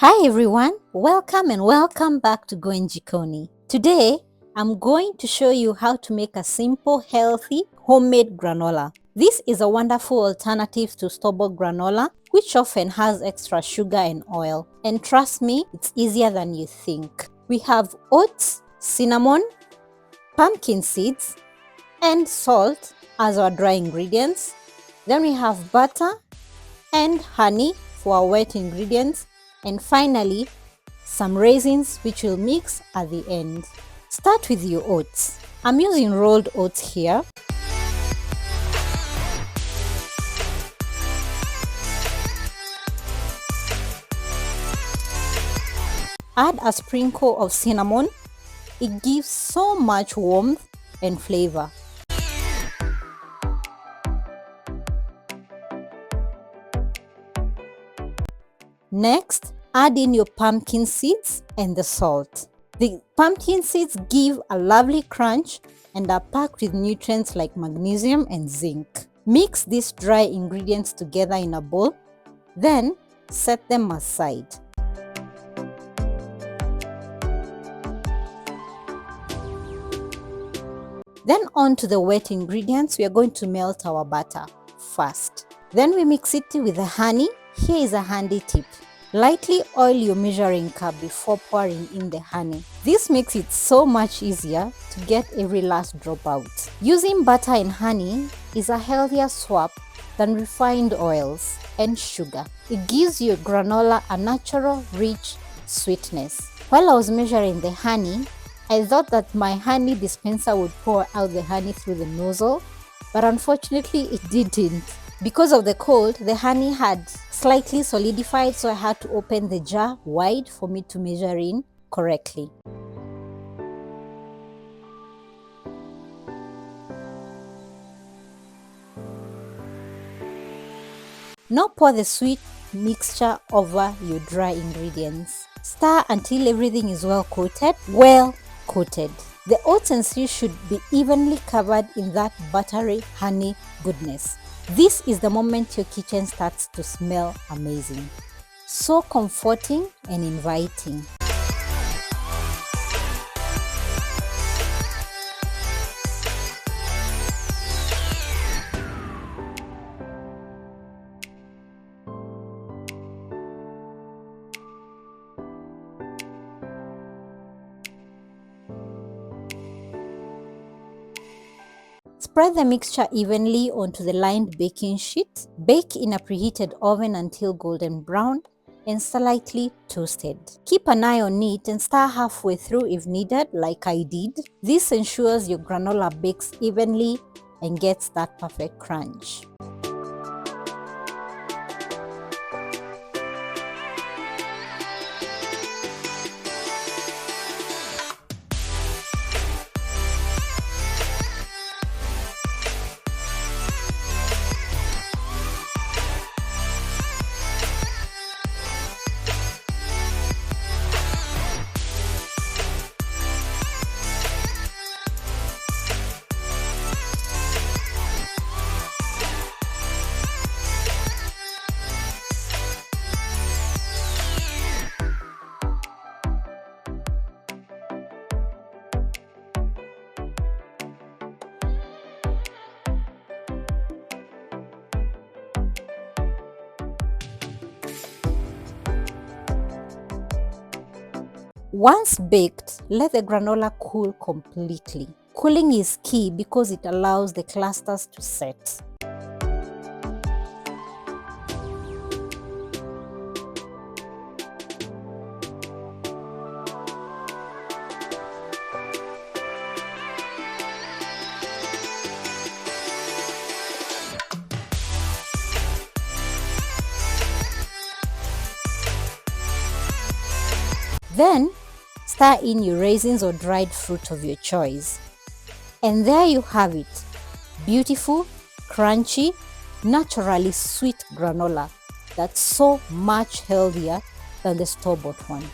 Hi everyone, welcome back to Gwen Jikoni. Today, I'm going to show you how to make a simple, healthy, homemade granola. This is a wonderful alternative to store-bought granola, which often has extra sugar and oil. And trust me, it's easier than you think. We have oats, cinnamon, pumpkin seeds, and salt as our dry ingredients. Then we have butter and honey for our wet ingredients. And finally, some raisins which we'll mix at the end. Start with your oats. I'm using rolled oats here. Add a sprinkle of cinnamon. It gives so much warmth and flavor. Next, add in your pumpkin seeds and the salt. The pumpkin seeds give a lovely crunch and are packed with nutrients like magnesium and zinc. Mix these dry ingredients together in a bowl, then set them aside. Then on to the wet ingredients. We are going to melt our butter first. Then we mix it with the honey. Here is a handy tip. Lightly oil your measuring cup before pouring in the honey. This makes it so much easier to get every last drop out. Using butter and honey is a healthier swap than refined oils and sugar. It gives your granola a natural, rich sweetness. While I was measuring the honey, I thought that my honey dispenser would pour out the honey through the nozzle, but unfortunately it didn't. Because of the cold, the honey had slightly solidified, so I had to open the jar wide for me to measure in correctly. Now pour the sweet mixture over your dry ingredients. Stir until everything is well coated. The oats and seeds should be evenly covered in that buttery honey goodness. This is the moment your kitchen starts to smell amazing. So comforting and inviting. Spread the mixture evenly onto the lined baking sheet. Bake in a preheated oven until golden brown and slightly toasted. Keep an eye on it and stir halfway through if needed, like I did. This ensures your granola bakes evenly and gets that perfect crunch. Once baked, let the granola cool completely. Cooling is key because it allows the clusters to set. Then, stir in your raisins or dried fruit of your choice. And there you have it. Beautiful, crunchy, naturally sweet granola that's so much healthier than the store-bought one.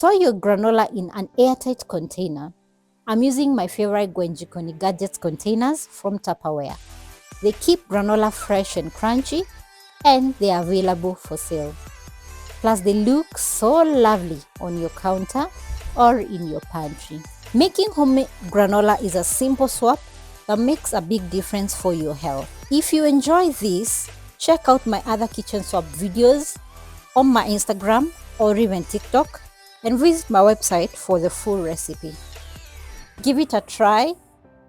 Store your granola in an airtight container. I'm using my favorite Gwen Jikoni Gadgets containers from Tupperware. They keep granola fresh and crunchy, and they are available for sale. Plus, they look so lovely on your counter or in your pantry. Making homemade granola is a simple swap that makes a big difference for your health. If you enjoy this, check out my other kitchen swap videos on my Instagram or even TikTok, and visit my website for the full recipe. Give it a try.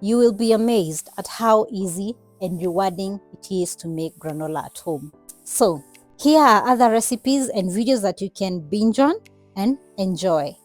You will be amazed at how easy and rewarding it is to make granola at home. So, here are other recipes and videos that you can binge on and enjoy.